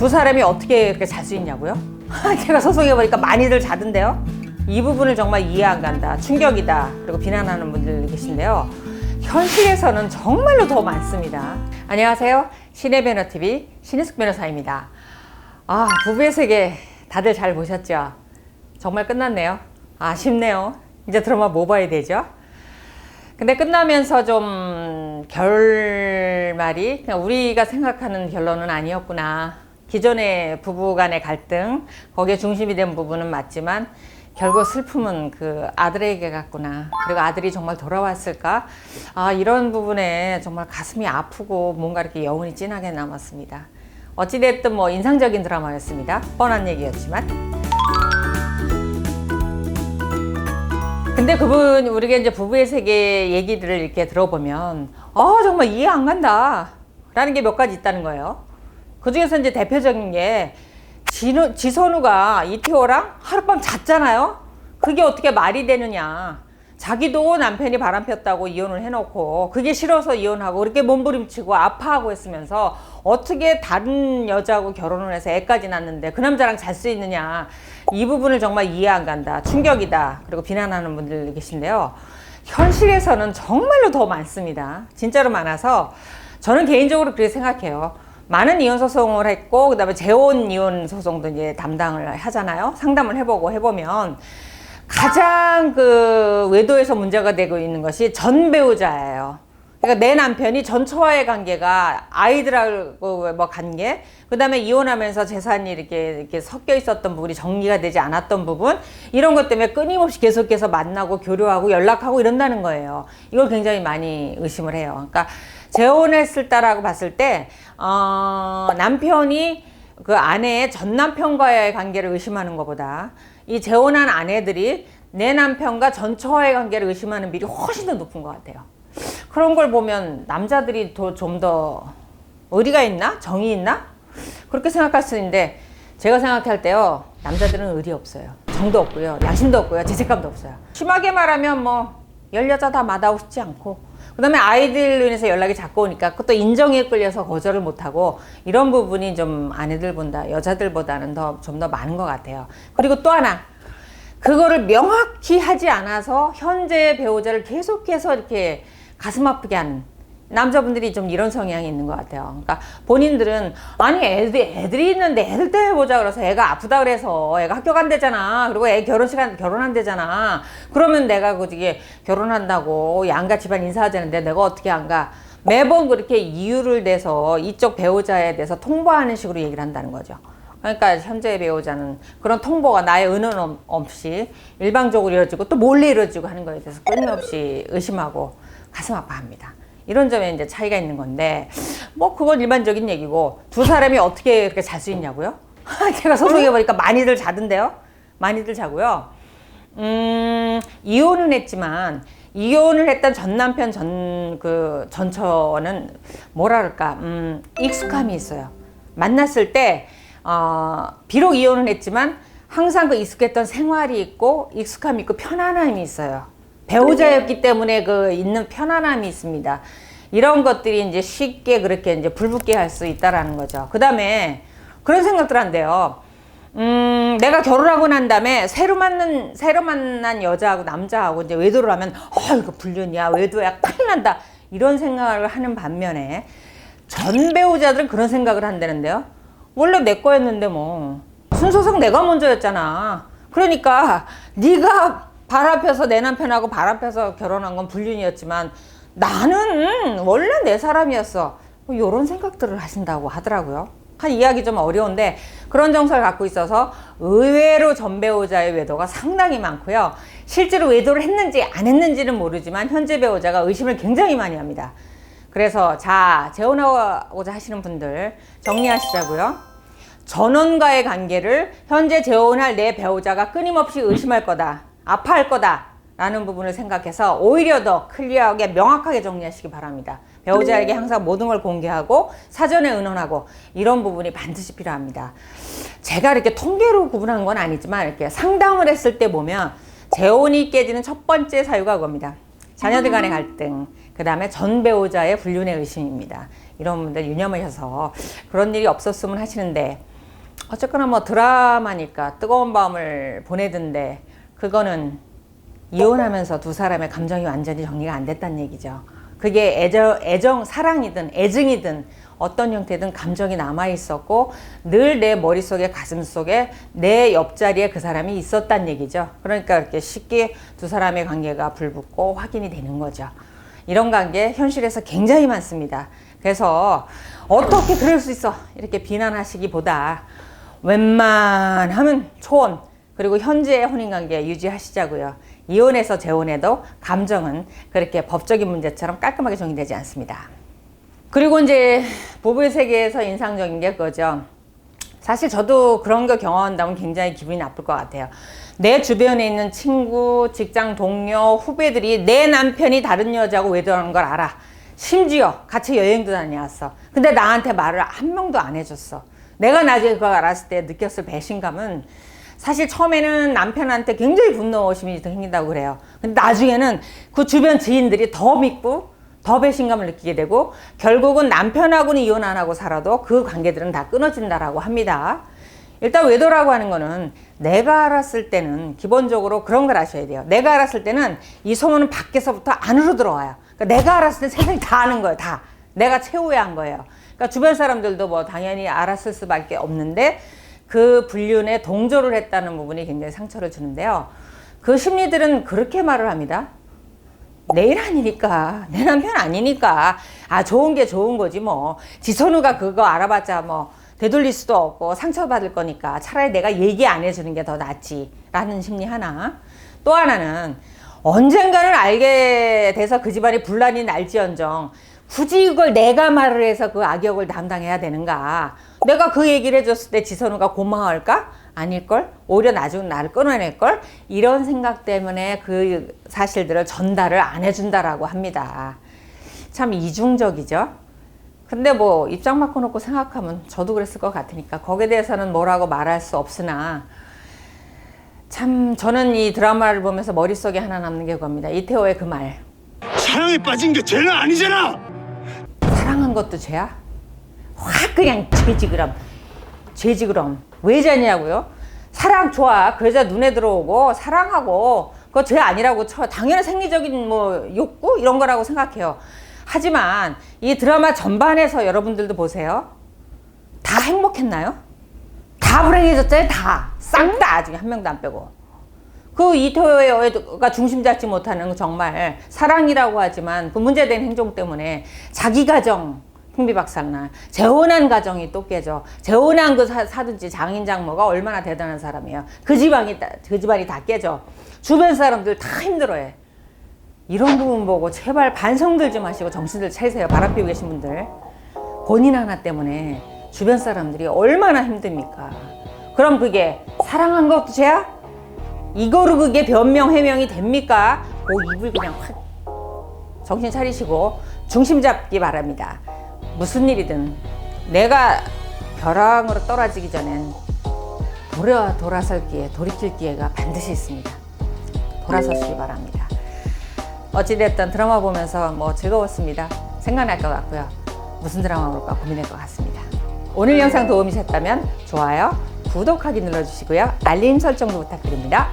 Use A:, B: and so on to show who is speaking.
A: 두 사람이 어떻게 그렇게 잘 수 있냐고요? 제가 소송해보니까 많이들 자던데요. 이 부분을 정말 이해 안 간다, 충격이다, 그리고 비난하는 분들 계신데요. 현실에서는 정말로 더 많습니다. 안녕하세요. 신혜변호TV 신희숙 변호사입니다. 부부의 세계 다들 잘 보셨죠? 정말 끝났네요. 아쉽네요. 이제 드라마 뭐 봐야 되죠? 근데 끝나면서 좀 결말이 그냥 우리가 생각하는 결론은 아니었구나. 기존의 부부 간의 갈등, 거기에 중심이 된 부분은 맞지만 결국 슬픔은 그 아들에게 갔구나. 그리고 아들이 정말 돌아왔을까? 이런 부분에 정말 가슴이 아프고 뭔가 이렇게 여운이 진하게 남았습니다. 어찌됐든 뭐 인상적인 드라마였습니다. 뻔한 얘기였지만. 근데 그분, 우리가 이제 부부의 세계 얘기들을 이렇게 들어보면, 정말 이해 안 간다. 라는 게 몇 가지 있다는 거예요. 그 중에서 이제 대표적인 게, 지선우가 이태호랑 하룻밤 잤잖아요? 그게 어떻게 말이 되느냐. 자기도 남편이 바람 폈다고 이혼을 해놓고, 그게 싫어서 이혼하고, 그렇게 몸부림치고 아파하고 했으면서, 어떻게 다른 여자하고 결혼을 해서 애까지 낳는데 그 남자랑 잘 수 있느냐. 이 부분을 정말 이해 안 간다, 충격이다, 그리고 비난하는 분들 계신데요. 현실에서는 정말로 더 많습니다. 진짜로 많아서 저는 개인적으로 그렇게 생각해요. 많은 이혼 소송을 했고, 그 다음에 재혼 이혼 소송도 이제 담당을 하잖아요. 상담을 해보면 가장 그 외도에서 문제가 되고 있는 것이 전 배우자예요. 그러니까 내 남편이 전처와의 관계가 아이들하고 뭐 관계, 그 다음에 이혼하면서 재산이 이렇게 섞여 있었던 부분이 정리가 되지 않았던 부분, 이런 것 때문에 끊임없이 계속해서 만나고 교류하고 연락하고 이런다는 거예요. 이걸 굉장히 많이 의심을 해요. 그러니까 재혼했을 때라고 봤을 때 남편이 그 아내의 전 남편과의 관계를 의심하는 것보다 이 재혼한 아내들이 내 남편과 전처와의 관계를 의심하는 비율이 훨씬 더 높은 것 같아요. 그런 걸 보면 남자들이 좀 더 의리가 있나? 정이 있나? 그렇게 생각할 수 있는데, 제가 생각할 때요, 남자들은 의리 없어요. 정도 없고요, 양심도 없고요, 죄책감도 없어요. 심하게 말하면 뭐 열 여자 다 마다하고 싶지 않고, 그 다음에 아이들로 인해서 연락이 자꾸 오니까 그것도 인정에 끌려서 거절을 못하고, 이런 부분이 좀 아내들보다, 여자들보다는 좀 더 많은 것 같아요. 그리고 또 하나, 그거를 명확히 하지 않아서 현재 배우자를 계속해서 이렇게 가슴 아프게 하는 남자분들이 좀 이런 성향이 있는 것 같아요. 그러니까 본인들은 아니 애들이 있는데 애들 때문에 해보자 그래서 애가 아프다 그래서 애가 학교 간대잖아. 그리고 애 결혼한대잖아. 그러면 내가 그게 결혼한다고 양가 집안 인사하자는데 내가 어떻게 안 가. 매번 그렇게 이유를 대서 이쪽 배우자에 대해서 통보하는 식으로 얘기를 한다는 거죠. 그러니까 현재 배우자는 그런 통보가 나의 은원 없이 일방적으로 이루어지고 또 몰래 이루어지고 하는 거에 대해서 끊임없이 의심하고 가슴 아파합니다. 이런 점에 이제 차이가 있는 건데, 뭐 그건 일반적인 얘기고, 두 사람이 어떻게 그렇게 잘 수 있냐고요? 제가 소송해보니까 많이들 자던데요. 많이들 자고요. 이혼은 했지만 이혼을 했던 전 남편 전처는 뭐랄까 익숙함이 있어요. 만났을 때 비록 이혼을 했지만 항상 그 익숙했던 생활이 있고 익숙함이 있고 편안함이 있어요. 배우자였기 때문에 그 있는 편안함이 있습니다. 이런 것들이 이제 쉽게 그렇게 이제 불붙게 할 수 있다라는 거죠. 그 다음에 그런 생각들 한대요. 내가 결혼하고 난 다음에 새로 만난 여자하고 남자하고 이제 외도를 하면 이거 불륜이야, 외도야, 큰일 난다, 이런 생각을 하는 반면에 전 배우자들은 그런 생각을 한다는데요. 원래 내 거였는데 뭐 순서상 내가 먼저였잖아. 그러니까 네가 바람 펴서 내 남편하고 바람 펴서 결혼한 건 불륜이었지만 나는 원래 내 사람이었어. 이런 생각들을 하신다고 하더라고요. 한 이해하기 좀 어려운데 그런 정서를 갖고 있어서 의외로 전 배우자의 외도가 상당히 많고요. 실제로 외도를 했는지 안 했는지는 모르지만 현재 배우자가 의심을 굉장히 많이 합니다. 그래서 재혼하고자 하시는 분들 정리하시자고요. 전원과의 관계를 현재 재혼할 내 배우자가 끊임없이 의심할 거다, 아파할 거다 라는 부분을 생각해서 오히려 더 클리어하게 명확하게 정리하시기 바랍니다. 배우자에게 항상 모든 걸 공개하고 사전에 의논하고, 이런 부분이 반드시 필요합니다. 제가 이렇게 통계로 구분한 건 아니지만 이렇게 상담을 했을 때 보면 재혼이 깨지는 첫 번째 사유가 그겁니다. 자녀들 간의 갈등, 그 다음에 전 배우자의 불륜의 의심입니다. 이런 분들 유념하셔서 그런 일이 없었으면 하시는데, 어쨌거나 뭐 드라마니까 뜨거운 밤을 보내던데 그거는 이혼하면서 두 사람의 감정이 완전히 정리가 안 됐다는 얘기죠. 그게 애정, 사랑이든 애증이든 어떤 형태든 감정이 남아 있었고 늘 내 머릿속에 가슴속에 내 옆자리에 그 사람이 있었다는 얘기죠. 그러니까 이렇게 쉽게 두 사람의 관계가 불붙고 확인이 되는 거죠. 이런 관계 현실에서 굉장히 많습니다. 그래서 어떻게 그럴 수 있어 이렇게 비난하시기보다 웬만하면 초혼 그리고 현재의 혼인관계 유지하시자고요. 이혼해서 재혼해도 감정은 그렇게 법적인 문제처럼 깔끔하게 정리되지 않습니다. 그리고 이제 부부의 세계에서 인상적인 게 그거죠. 사실 저도 그런 거 경험한다면 굉장히 기분이 나쁠 것 같아요. 내 주변에 있는 친구, 직장 동료, 후배들이 내 남편이 다른 여자하고 외도하는 걸 알아. 심지어 같이 여행도 다녀왔어. 근데 나한테 말을 한 명도 안 해줬어. 내가 나중에 그걸 알았을 때 느꼈을 배신감은 사실 처음에는 남편한테 굉장히 분노심이 생긴다고 그래요. 근데 나중에는 그 주변 지인들이 더 믿고 더 배신감을 느끼게 되고 결국은 남편하고는 이혼 안 하고 살아도 그 관계들은 다 끊어진다라고 합니다. 일단 외도라고 하는 거는 내가 알았을 때는 기본적으로 그런 걸 아셔야 돼요. 내가 알았을 때는 이 소문은 밖에서부터 안으로 들어와요. 그러니까 내가 알았을 때 세상이 다 아는 거예요. 다. 내가 최후에 한 거예요. 그러니까 주변 사람들도 뭐 당연히 알았을 수밖에 없는데 그 불륜에 동조를 했다는 부분이 굉장히 상처를 주는데요. 그 심리들은 그렇게 말을 합니다. 내 일 아니니까, 내 남편 아니니까, 아 좋은 게 좋은 거지 뭐. 지선우가 그거 알아봤자 뭐 되돌릴 수도 없고 상처받을 거니까 차라리 내가 얘기 안 해주는 게 더 낫지 라는 심리 하나. 또 하나는 언젠가는 알게 돼서 그 집안이 분란이 날지언정 굳이 이걸 내가 말을 해서 그 악역을 담당해야 되는가. 내가 그 얘기를 해줬을 때 지선우가 고마워할까? 아닐걸? 오히려 나중에 나를 끊어낼걸? 이런 생각 때문에 그 사실들을 전달을 안 해준다라고 합니다. 참 이중적이죠? 근데 뭐 입장 바꿔놓고 생각하면 저도 그랬을 것 같으니까 거기에 대해서는 뭐라고 말할 수 없으나 참 저는 이 드라마를 보면서 머릿속에 하나 남는 게 그겁니다. 이태호의 그 말.
B: 사랑에 빠진 게 죄는 아니잖아.
A: 사랑한 것도 죄야? 확 그냥 죄지그럼 왜 죄냐고요? 사랑 좋아. 그 여자 눈에 들어오고 사랑하고 그거 죄 아니라고 쳐. 당연히 생리적인 뭐 욕구 이런 거라고 생각해요. 하지만 이 드라마 전반에서 여러분들도 보세요. 다 행복했나요? 다 불행해졌잖아요. 다. 싹 다 중에 한 명도 안 빼고. 그 이태호가 중심 잡지 못하는 정말 사랑이라고 하지만 그 문제된 행동 때문에 자기 가정 풍비박산나. 재혼한 가정이 또 깨져. 재혼한 그 사든지 장인 장모가 얼마나 대단한 사람이에요. 그 집안이 다 깨져. 주변 사람들 다 힘들어해. 이런 부분 보고 제발 반성들 좀 하시고 정신들 차리세요. 바람피고 계신 분들. 본인 하나 때문에 주변 사람들이 얼마나 힘듭니까? 그럼 그게 사랑한 것도 죄야? 이거로 그게 변명 해명이 됩니까? 그 입을 그냥 확 정신 차리시고 중심 잡기 바랍니다. 무슨 일이든 내가 벼랑으로 떨어지기 전엔 돌아설 기회, 돌이킬 기회가 반드시 있습니다. 돌아서시기 바랍니다. 어찌됐든 드라마 보면서 뭐 즐거웠습니다. 생각날 것 같고요. 무슨 드라마 볼까 고민할 것 같습니다. 오늘 영상 도움이 되셨다면 좋아요, 구독하기 눌러주시고요. 알림 설정도 부탁드립니다.